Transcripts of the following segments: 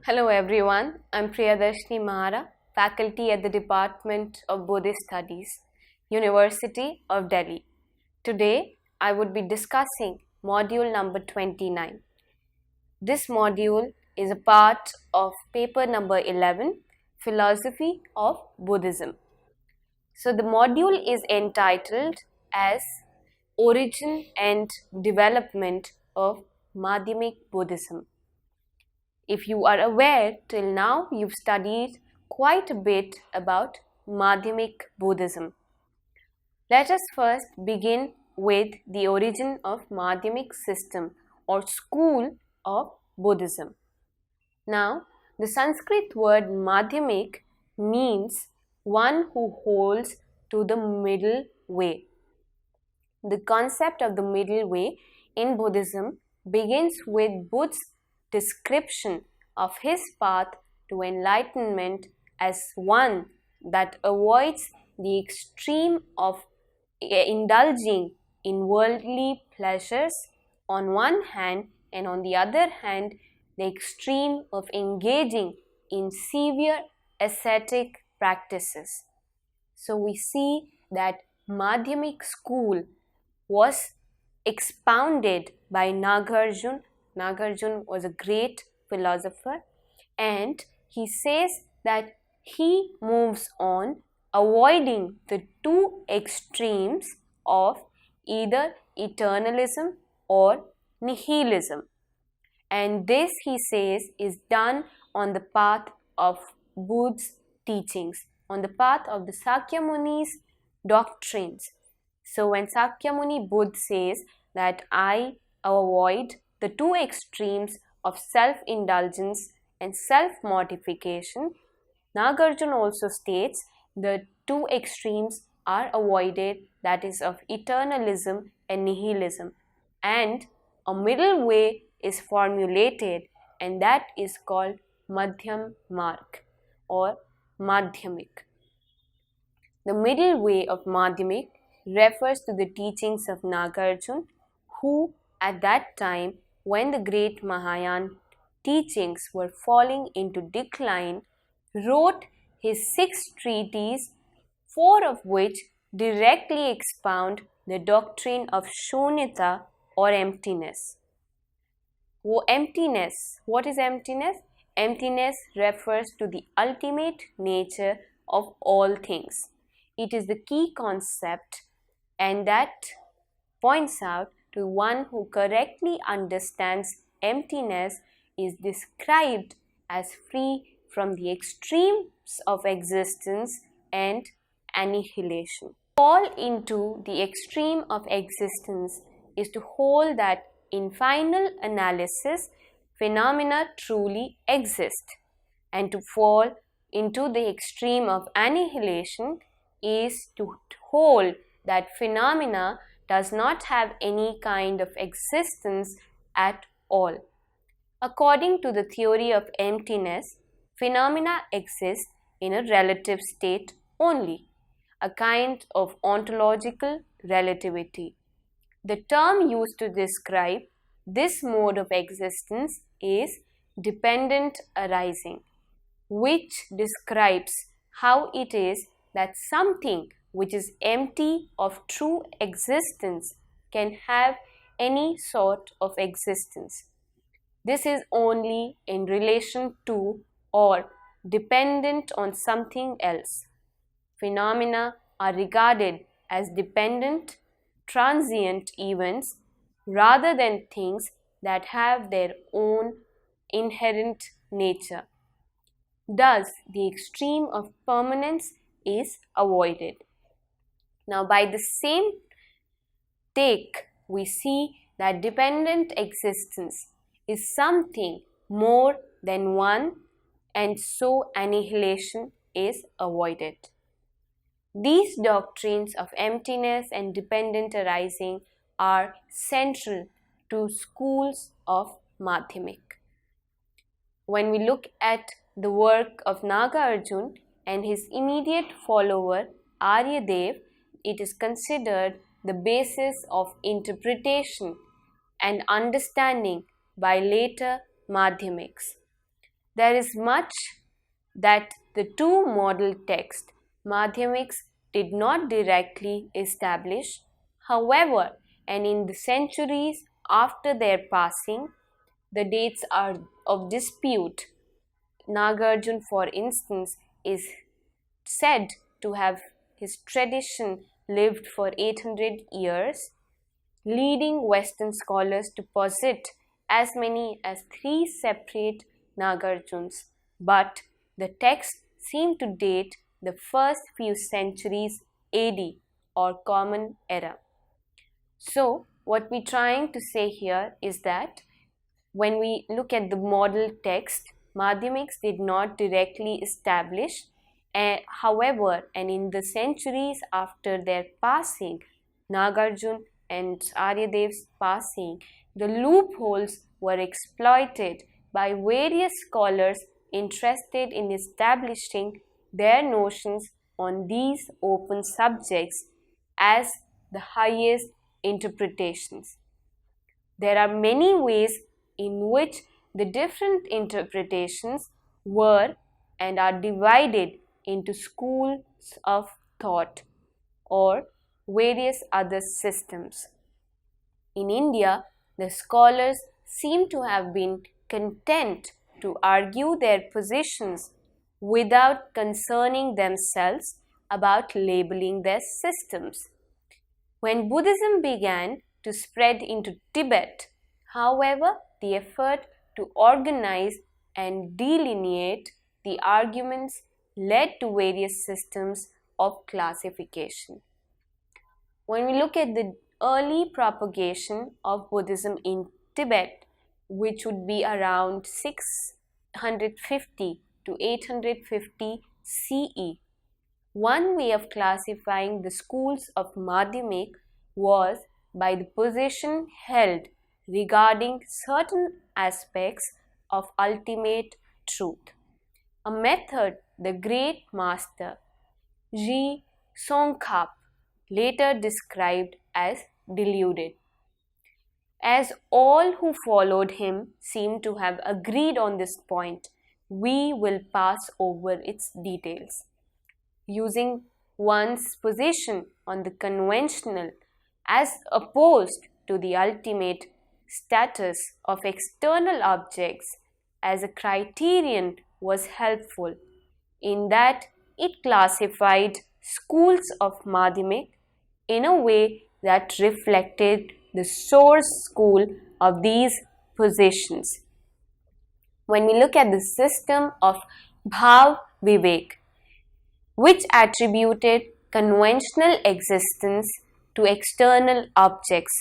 Hello everyone, I'm Priyadarshini Mahara, faculty at the Department of Buddhist Studies, University of Delhi. Today, I would be discussing module number 29. This module is a part of paper number 11, Philosophy of Buddhism. So the module is entitled as Origin and Development of Madhyamik Buddhism. If you are aware, till now you've studied quite a bit about Madhyamik Buddhism. Let us first begin with the origin of Madhyamik system or school of Buddhism. Now, the Sanskrit word Madhyamik means one who holds to the middle way. The concept of the middle way in Buddhism begins with Buddha's description of his path to enlightenment as one that avoids the extreme of indulging in worldly pleasures on one hand, and on the other hand, the extreme of engaging in severe ascetic practices. So we see that Madhyamik school was expounded by Nagarjuna. Nagarjuna was a great philosopher, and he says that he moves on avoiding the two extremes of either eternalism or nihilism. And this, he says, is done on the path of Buddha's teachings, on the path of the Sakyamuni's doctrines. So when Sakyamuni Buddha says that I avoid the two extremes of self-indulgence and self-mortification, Nagarjuna also states the two extremes are avoided, that is of eternalism and nihilism, and a middle way is formulated, and that is called Madhyam Marg or Madhyamik. The middle way of Madhyamik refers to the teachings of Nagarjuna, who at that time, when the great Mahayana teachings were falling into decline, wrote his 6 treatises, 4 of which directly expound the doctrine of Shunyata or emptiness. Emptiness. What is emptiness? Emptiness refers to the ultimate nature of all things. It is the key concept, and that points out to one who correctly understands emptiness is described as free from the extremes of existence and annihilation. Fall into the extreme of existence is to hold that in final analysis phenomena truly exist, and to fall into the extreme of annihilation is to hold that phenomena does not have any kind of existence at all. According to the theory of emptiness, phenomena exist in a relative state only, a kind of ontological relativity. The term used to describe this mode of existence is dependent arising, which describes how it is that something which is empty of true existence can have any sort of existence. This is only in relation to or dependent on something else. Phenomena are regarded as dependent, transient events rather than things that have their own inherent nature. Thus, the extreme of permanence is avoided. Now, by the same take, we see that dependent existence is something more than one, and so annihilation is avoided. These doctrines of emptiness and dependent arising are central to schools of Madhyamik. When we look at the work of Nagarjuna and his immediate follower Aryadev, it is considered the basis of interpretation and understanding by later Madhyamiks. There is much that the two model texts, Madhyamics, did not directly establish. However, and in the centuries after their passing, the dates are of dispute. Nagarjun, for instance, is said to have his tradition lived for 800 years, leading Western scholars to posit as many as three separate Nagarjuns, but the texts seem to date the first few centuries AD or Common Era. So, what we're trying to say here is that when we look at the model text, Madhyamics did not directly establish. However, and in the centuries after their passing, Nagarjun and Aryadev's passing, the loopholes were exploited by various scholars interested in establishing their notions on these open subjects as the highest interpretations. There are many ways in which the different interpretations were and are divided into schools of thought or various other systems. In India, the scholars seem to have been content to argue their positions without concerning themselves about labeling their systems. When Buddhism began to spread into Tibet, however, the effort to organize and delineate the arguments led to various systems of classification. When we look at the early propagation of Buddhism in Tibet, which would be around 650 to 850 CE, one way of classifying the schools of Madhyamik was by the position held regarding certain aspects of ultimate truth, a method the great master Ji Songkhap later described as deluded. As all who followed him seem to have agreed on this point, we will pass over its details. Using one's position on the conventional as opposed to the ultimate status of external objects as a criterion was helpful in that it classified schools of Madhyamik in a way that reflected the source school of these positions. When we look at the system of Bhav Vivek, which attributed conventional existence to external objects,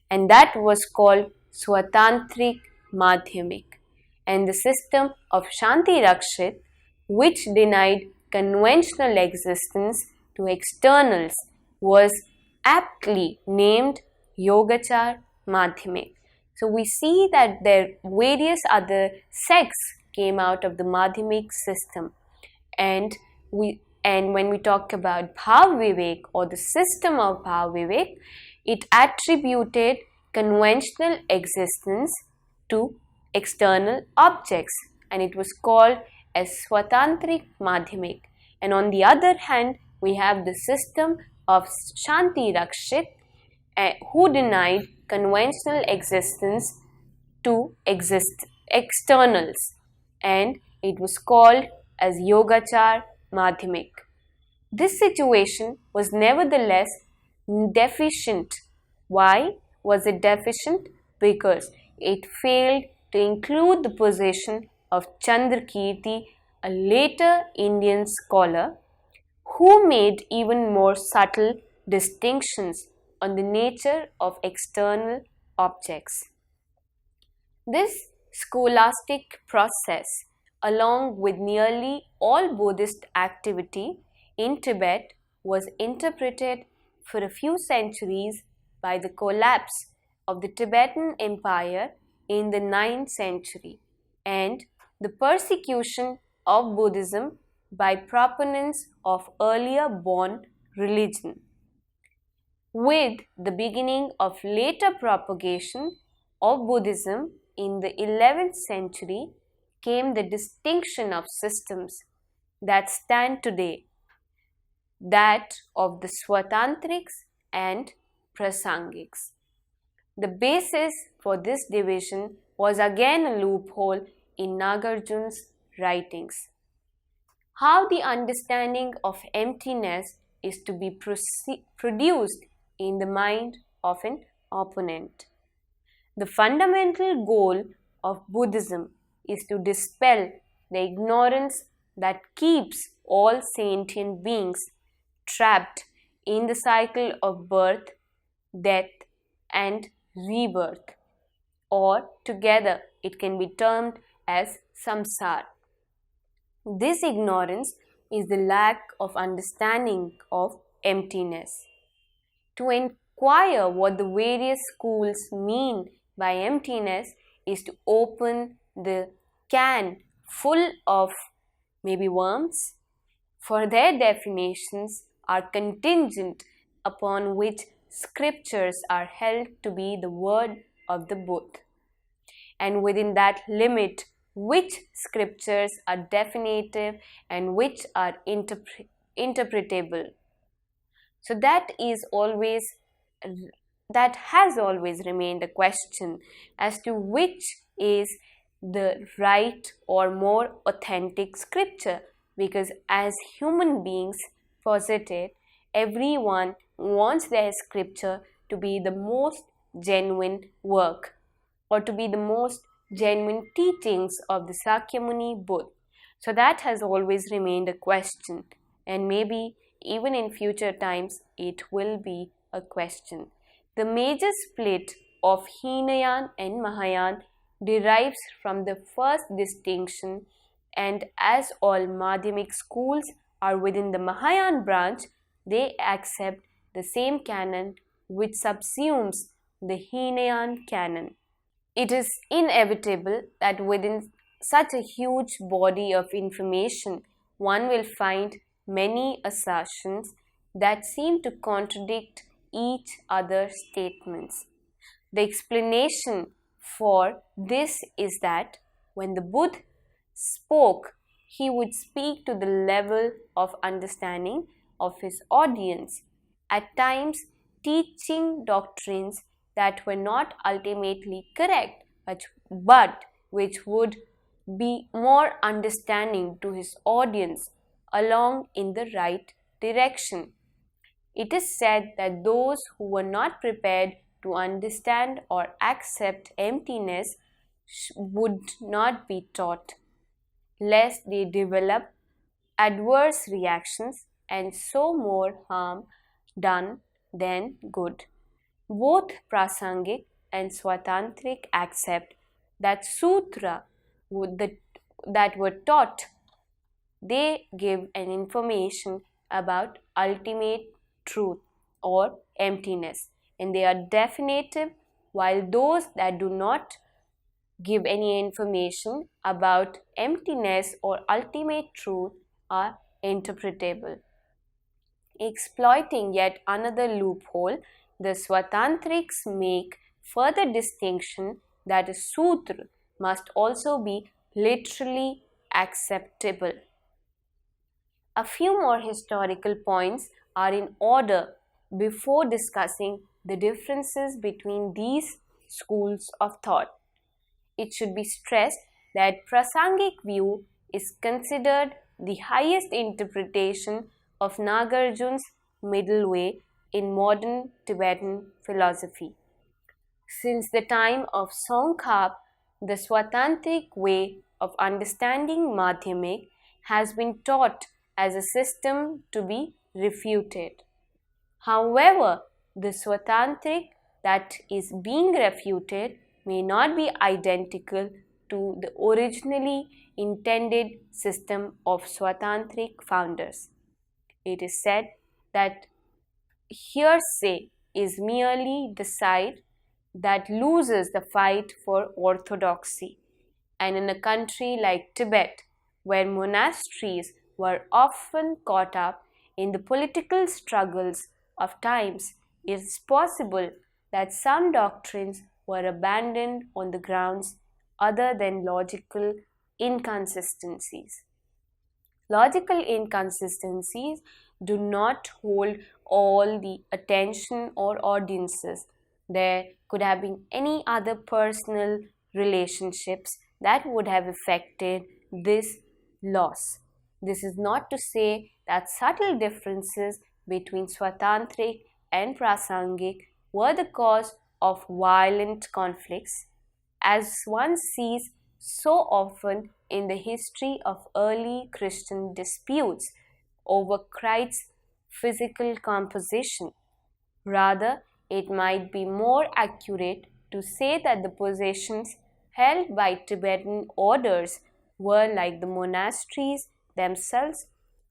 and that was called Swatantrik Madhyamik, and the system of Shanti Rakshit, which denied conventional existence to externals, was aptly named Yogachar Madhyamik. So we see that there various other sects came out of the Madhyamik system, and when we talk about Bhav Vivek or the system of Bhav Vivek, it attributed conventional existence to external objects, and it was called as Swatantrik Madhyamik. And on the other hand, we have the system of Shanti Rakshit, who denied conventional existence to externals, and it was called as Yogachar Madhyamik. This situation was nevertheless deficient. Why was it deficient? Because it failed to include the position of Chandrakirti, a later Indian scholar, who made even more subtle distinctions on the nature of external objects. This scholastic process, along with nearly all Buddhist activity in Tibet, was interpreted for a few centuries by the collapse of the Tibetan Empire in the 9th century and the persecution of Buddhism by proponents of earlier born religion. With the beginning of later propagation of Buddhism in the 11th century came the distinction of systems that stand today, that of the Swatantriks and Prasangiks. The basis for this division was again a loophole in Nagarjuna's writings. How the understanding of emptiness is to be produced in the mind of an opponent. The fundamental goal of Buddhism is to dispel the ignorance that keeps all sentient beings trapped in the cycle of birth, death, and rebirth, or together it can be termed as samsara. This ignorance is the lack of understanding of emptiness. To inquire what the various schools mean by emptiness is to open the can full of maybe worms, for their definitions are contingent upon which scriptures are held to be the word of the Buddha, and within that limit which scriptures are definitive and which are interpretable. So that has always remained a question as to which is the right or more authentic scripture, because as human beings posited, everyone wants their scripture to be the most genuine work or to be the most genuine teachings of the Sakyamuni Buddha. So that has always remained a question, and maybe even in future times it will be a question. The major split of Hinayan and Mahayana derives from the first distinction, and as all Madhyamik schools are within the Mahayana branch, they accept the same canon which subsumes the Hinayan canon. It is inevitable that within such a huge body of information, one will find many assertions that seem to contradict each other's statements. The explanation for this is that when the Buddha spoke, he would speak to the level of understanding of his audience, at times teaching doctrines that were not ultimately correct, but which would be more understanding to his audience along in the right direction. It is said that those who were not prepared to understand or accept emptiness would not be taught, lest they develop adverse reactions and so more harm done than good. Both Prasangik and Swatantrik accept that sutra that were taught, they give an information about ultimate truth or emptiness, and they are definitive, while those that do not give any information about emptiness or ultimate truth are interpretable. Exploiting yet another loophole, the Swatantriks make further distinction that a sutra must also be literally acceptable. A few more historical points are in order before discussing the differences between these schools of thought. It should be stressed that Prasangik view is considered the highest interpretation of Nagarjuna's middle way in modern Tibetan philosophy. Since the time of Songkhap, the Swatantrik way of understanding Madhyamik has been taught as a system to be refuted. However, the Swatantrik that is being refuted may not be identical to the originally intended system of Swatantrik founders. It is said that hearsay is merely the side that loses the fight for orthodoxy, and in a country like Tibet, where monasteries were often caught up in the political struggles of times, it is possible that some doctrines were abandoned on the grounds other than logical inconsistencies. Logical inconsistencies do not hold all the attention or audiences. There could have been any other personal relationships that would have affected this loss. This is not to say that subtle differences between Swatantrik and Prasangik were the cause of violent conflicts, as one sees so often in the history of early Christian disputes over Christ's physical composition. Rather, it might be more accurate to say that the possessions held by Tibetan orders were, like the monasteries themselves,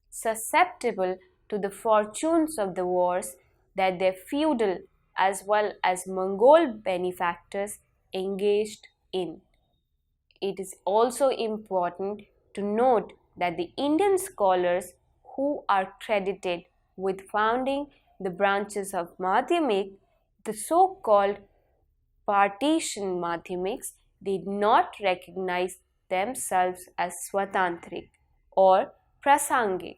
susceptible to the fortunes of the wars that their feudal as well as Mongol benefactors engaged in. It is also important to note that the Indian scholars who are credited with founding the branches of Madhyamik, the so-called partition Madhyamiks, did not recognize themselves as Swatantrik or Prasangik,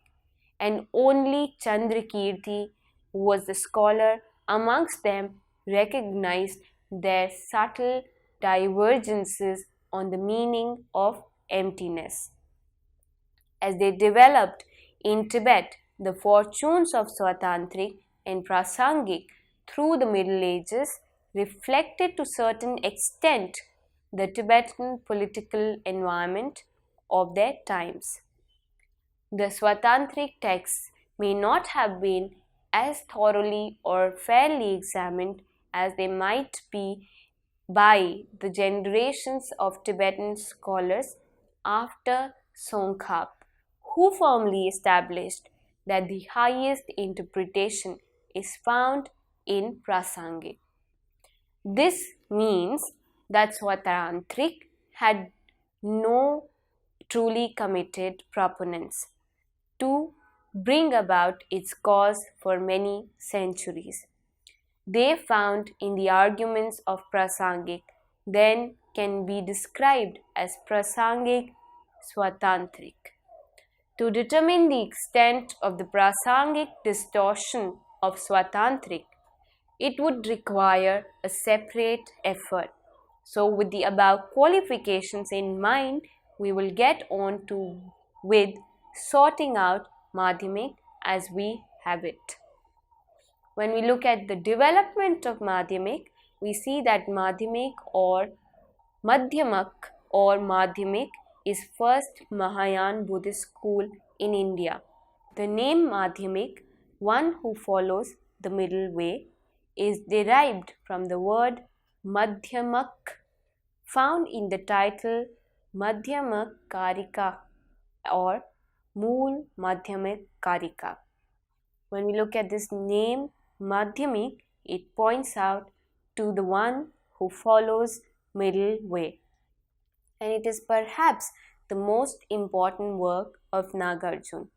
and only Chandrakirti, who was the scholar amongst them, recognized their subtle divergences on the meaning of emptiness. As they developed in Tibet, the fortunes of Swatantrik and Prasangik through the Middle Ages reflected to a certain extent the Tibetan political environment of their times. The Swatantrik texts may not have been as thoroughly or fairly examined as they might be by the generations of Tibetan scholars after Songkhap, who firmly established that the highest interpretation is found in Prasangik. This means that Swatantrik had no truly committed proponents to bring about its cause for many centuries. They found in the arguments of Prasangik then can be described as Prasangik Swatantrik. To determine the extent of the Prasangik distortion of Swatantrik, it would require a separate effort. So, with the above qualifications in mind, we will get on to with sorting out Madhyamik as we have it. When we look at the development of Madhyamik, we see that Madhyamik or Madhyamak or Madhyamik is first Mahayana Buddhist school in India. The name Madhyamik, one who follows the middle way, is derived from the word Madhyamak found in the title Madhyamak Karika or Mool Madhyamik Karika. When we look at this name Madhyamik, it points out to the one who follows middle way. And it is perhaps the most important work of Nagarjuna,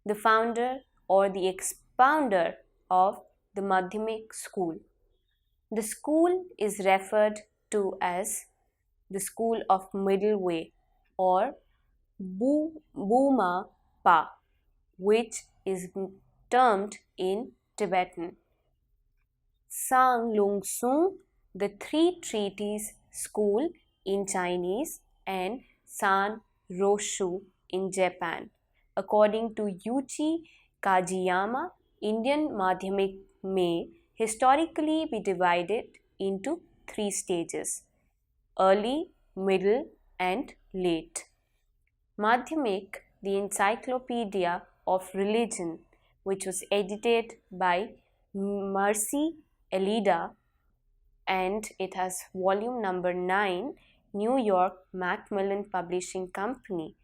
the founder or the expounder of the Madhyamik school. The school is referred to as the school of middle way or Buma Pa, which is termed in Tibetan Sang Lung Sung, the three treaties school in Chinese, and San Roshu in Japan. According to Yuichi Kajiyama, Indian Madhyamik may historically be divided into three stages: early, middle, and late. Madhyamik, the Encyclopedia of Religion, which was edited by Mercy Elida, and it has volume number 9, New York Macmillan Publishing Company.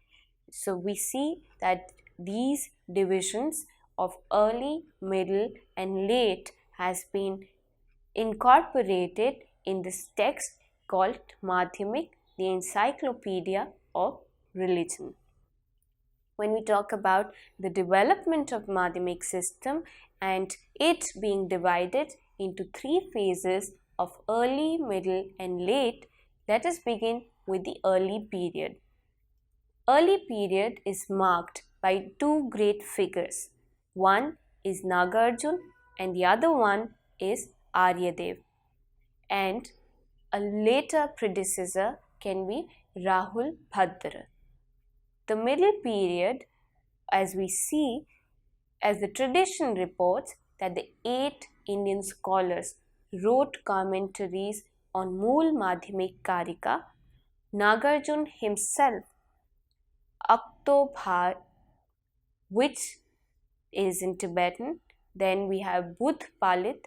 So we see that these divisions of early, middle, and late has been incorporated in this text called Madhyamik, the Encyclopedia of Religion. When we talk about the development of Madhyamik system and it being divided into three phases of early, middle, and late, let us begin with the early period. early period is marked by two great figures. One is Nagarjuna and the other one is Aryadev. And a later predecessor can be Rahul Bhadra. The middle period, as we see, as the tradition reports that the 8 Indian scholars wrote commentaries on Mool Madhyamik Karika, Nagarjuna himself, Aktobhar, which is in Tibetan. Then we have Buddha Palit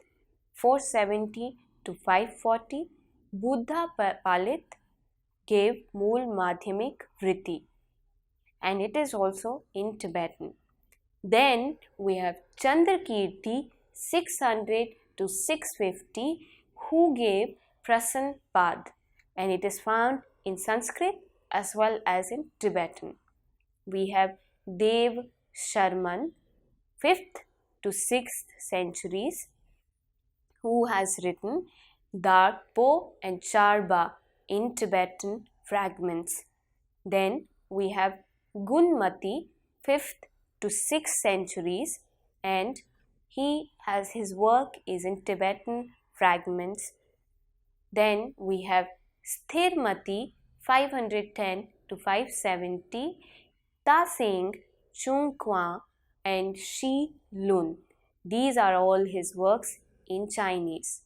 470 to 540. Buddha Palit gave Mool Madhyamik Vritti, and it is also in Tibetan. Then we have Chandrakirti 600 to 650 who gave Prasan Pad, and it is found in Sanskrit as well as in Tibetan. We have Dev Sharman 5th to 6th centuries who has written Darpo and Charba in Tibetan fragments. Then we have Gunmati 5th to 6th centuries, and his work is in Tibetan fragments. Then we have Sthirmati 510 to 570, Taseng, Chungkwa and Shi Lun. These are all his works in Chinese.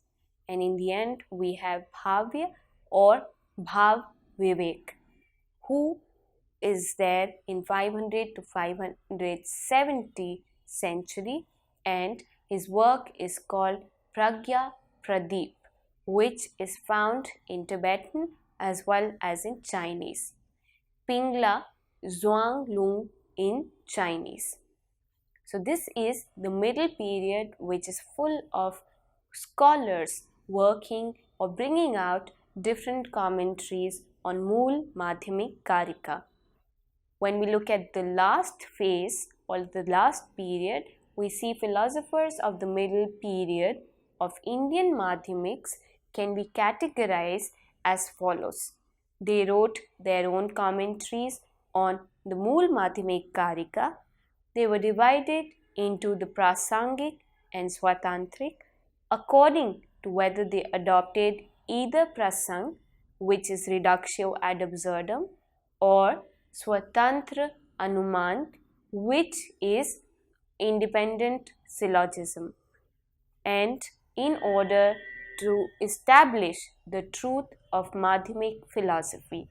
And in the end we have Bhavya or Bhav Vivek, who is there in 500 to 570 century, and his work is called Pragya Pradeep, which is found in Tibetan as well as in Chinese. Pingla Zhuang Lung in Chinese. So this is the middle period, which is full of scholars working or bringing out different commentaries on Mool Madhyamik Karika. When we look at the last phase or the last period, we see philosophers of the middle period of Indian Madhyamiks can be categorized as follows. They wrote their own commentaries on the Mool Madhyamik Karika. They were divided into the Prasangik and Swatantrik according to whether they adopted either Prasang, which is reductio ad absurdum, or Swatantra Anuman, which is independent syllogism, and in order to establish the truth of Madhyamik philosophy.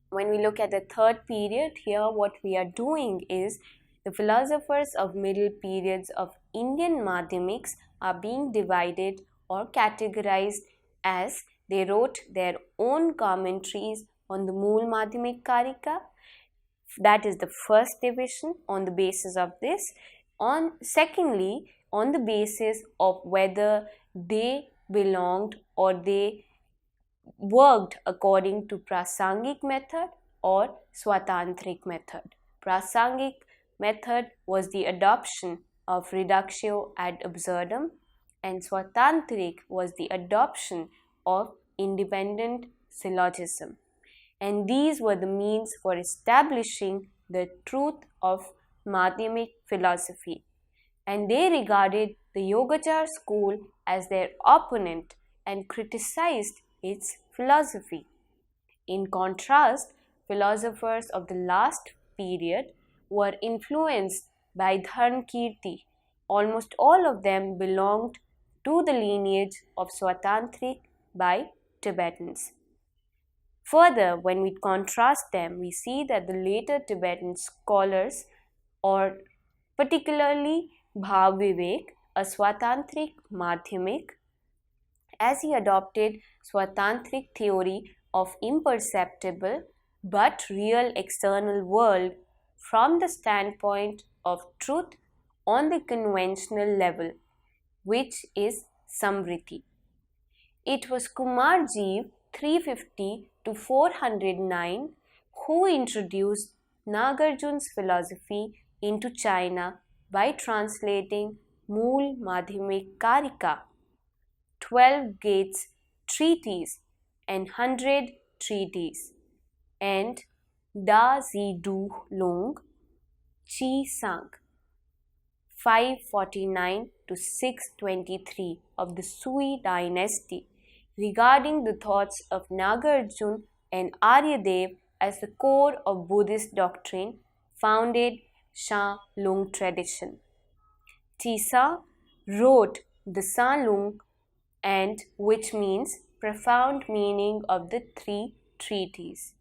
When we look at the third period, here what we are doing is the philosophers of middle periods of Indian Madhyamiks are being divided or categorized as they wrote their own commentaries on the Mool Madhyamik Karika. That is the first division on the basis of this. Secondly, on the basis of whether they belonged or they worked according to Prasangik method or Swatantrik method. Prasangik method was the adoption of reductio ad absurdum, and Swatantrik was the adoption of independent syllogism. And these were the means for establishing the truth of Madhyamik philosophy. And they regarded the Yogacar school as their opponent and criticized its philosophy. In contrast, philosophers of the last period were influenced by Dharmakirti. Almost all of them belonged to the lineage of Swatantrik by Tibetans. Further, when we contrast them, we see that the later Tibetan scholars, or particularly Bhav Vivek, a Swatantrik Madhyamik, as he adopted Swatantrik theory of imperceptible but real external world from the standpoint of truth on the conventional level, which is Samvriti. It was Kumarjiv 350 to 409 who introduced Nagarjuna's philosophy into China by translating Mool Madhyamik Karika, 12 Gates treatise and 100 treatises, and Da Zi Du Lung Chi Sang 549 to 623 of the Sui dynasty regarding the thoughts of Nagarjuna and Aryadev as the core of Buddhist doctrine founded Sha Lung tradition. Tisa wrote the San Lung, and which means profound meaning of the three treatises.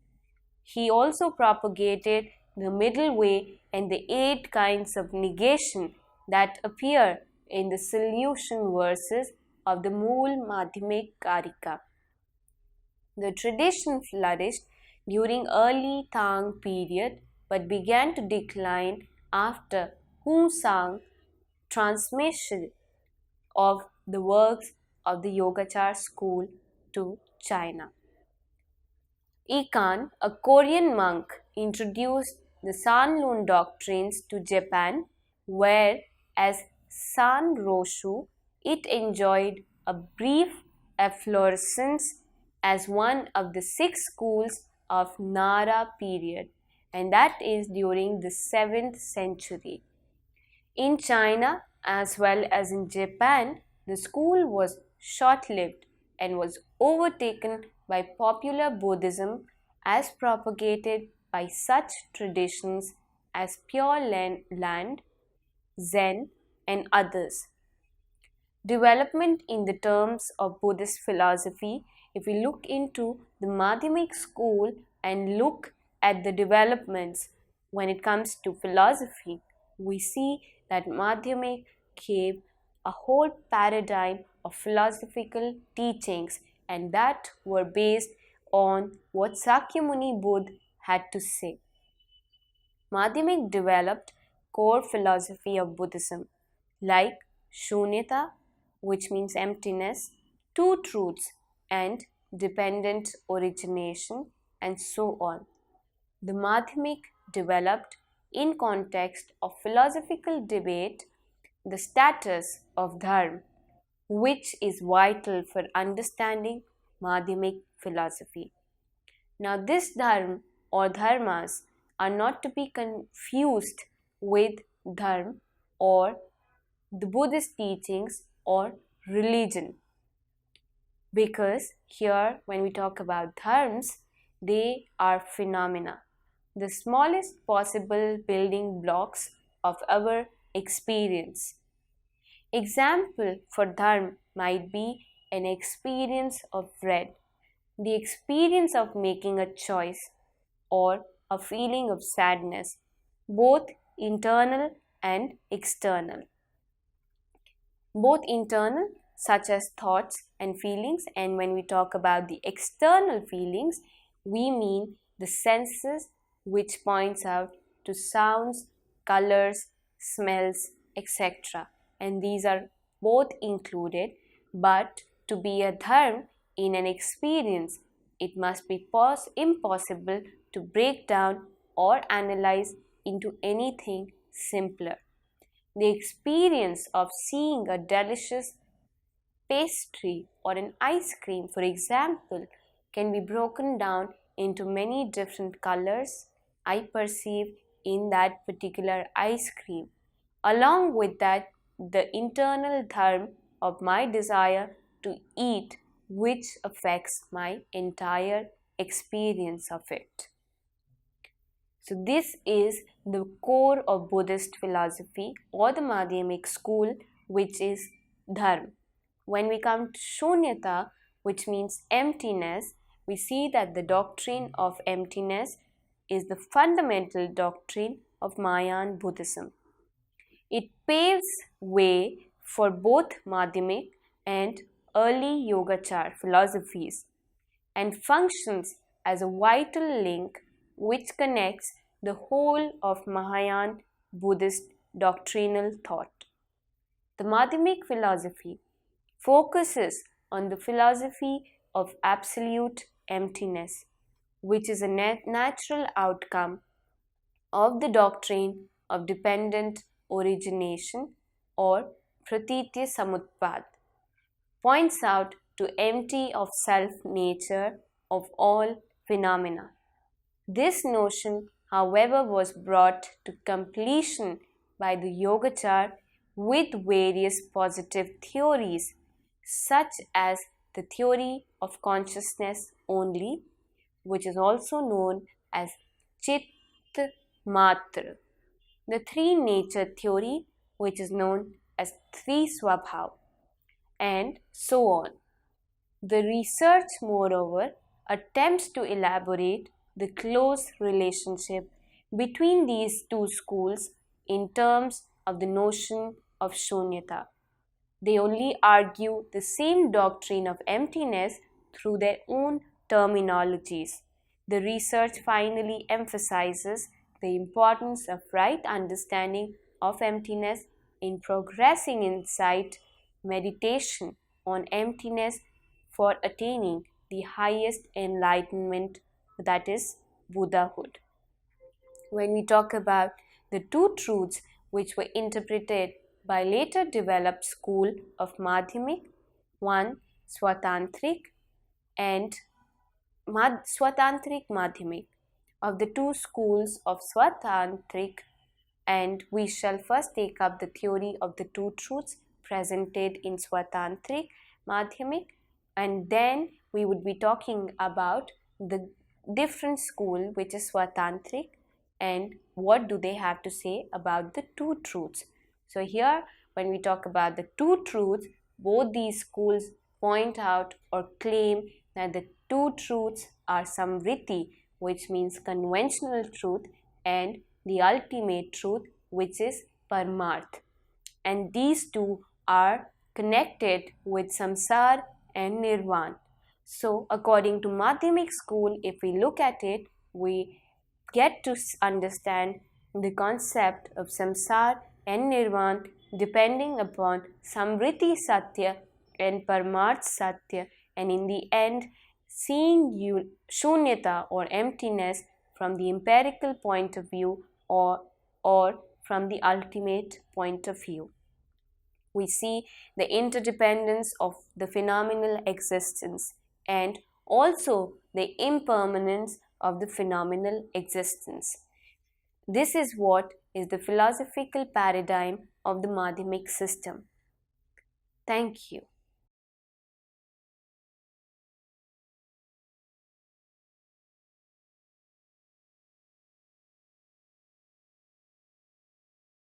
He also propagated the middle way and the 8 kinds of negation that appear in the solution verses of the Mool Madhyamik Karika. The tradition flourished during early Tang period but began to decline after Husang transmission of the works of the Yogacar school to China. Ikan, a Korean monk, introduced the Sanlun doctrines to Japan, where, as San Roshu, it enjoyed a brief efflorescence as one of the 6 schools of Nara period, and that is during the 7th century. In China as well as in Japan, the school was short-lived and was overtaken by popular Buddhism as propagated by such traditions as Pure Land, Zen, and others. Development in the terms of Buddhist philosophy, if we look into the Madhyamik school and look at the developments when it comes to philosophy, we see that Madhyamik gave a whole paradigm of philosophical teachings, and that were based on what Sakyamuni Buddha had to say. Madhyamik developed core philosophy of Buddhism like Shunyata, which means emptiness, two truths, and dependent origination, and so on. The Madhyamik developed in context of philosophical debate the status of dharma, which is vital for understanding Madhyamik philosophy. Now, this dharma or dharmas are not to be confused with dharma or the Buddhist teachings or religion, because here when we talk about dharmas, they are phenomena, the smallest possible building blocks of our experience. Example for dharma might be an experience of dread, the experience of making a choice, or a feeling of sadness, both internal and external. Both internal, such as thoughts and feelings, and when we talk about the external feelings, we mean the senses, which points out to sounds, colors, smells, etc. And these are both included, but to be a dharma in an experience, it must be impossible to break down or analyze into anything simpler. The experience of seeing a delicious pastry or an ice cream, for example, can be broken down into many different colors I perceive in that particular ice cream. Along with that, the internal dharma of my desire to eat, which affects my entire experience of it. So this is the core of Buddhist philosophy or the Madhyamik school, which is dharma. When we come to Shunyata, which means emptiness, we see that the doctrine of emptiness is the fundamental doctrine of Mayan Buddhism. It paves way for both Madhyamik and early Yogacar philosophies and functions as a vital link which connects the whole of Mahayana Buddhist doctrinal thought. The Madhyamik philosophy focuses on the philosophy of absolute emptiness, which is a natural outcome of the doctrine of dependent origination or Pratitya Samutpad, points out to empty of self nature of all phenomena. This notion, however, was brought to completion by the Yogacar with various positive theories, such as the theory of consciousness only, which is also known as Vidya-mitra, the three nature theory, which is known as three swabhav, and so on. The research, moreover, attempts to elaborate the close relationship between these two schools in terms of the notion of shunyata. They only argue the same doctrine of emptiness through their own terminologies. The research finally emphasizes the importance of right understanding of emptiness in progressing insight meditation on emptiness for attaining the highest enlightenment, that is Buddhahood. When we talk about the two truths which were interpreted by later developed school of Madhyamik, one Swatantrik and Swatantrik Madhyamik. Of the two schools of Swatantrik, and we shall first take up the theory of the two truths presented in Swatantrik Madhyamik, and then we would be talking about the different school which is Swatantrik and what do they have to say about the two truths. So here when we talk about the two truths, both these schools point out or claim that the two truths are samvriti, which means conventional truth, and the ultimate truth, which is Paramarth. And these two are connected with samsara and nirvana. So according to Madhyamik school, if we look at it, we get to understand the concept of samsara and nirvana depending upon samvriti satya and paramarth satya, and in the end seeing shunyata or emptiness from the empirical point of view or from the ultimate point of view. We see the interdependence of the phenomenal existence and also the impermanence of the phenomenal existence. This is what is the philosophical paradigm of the Madhyamik system. Thank you.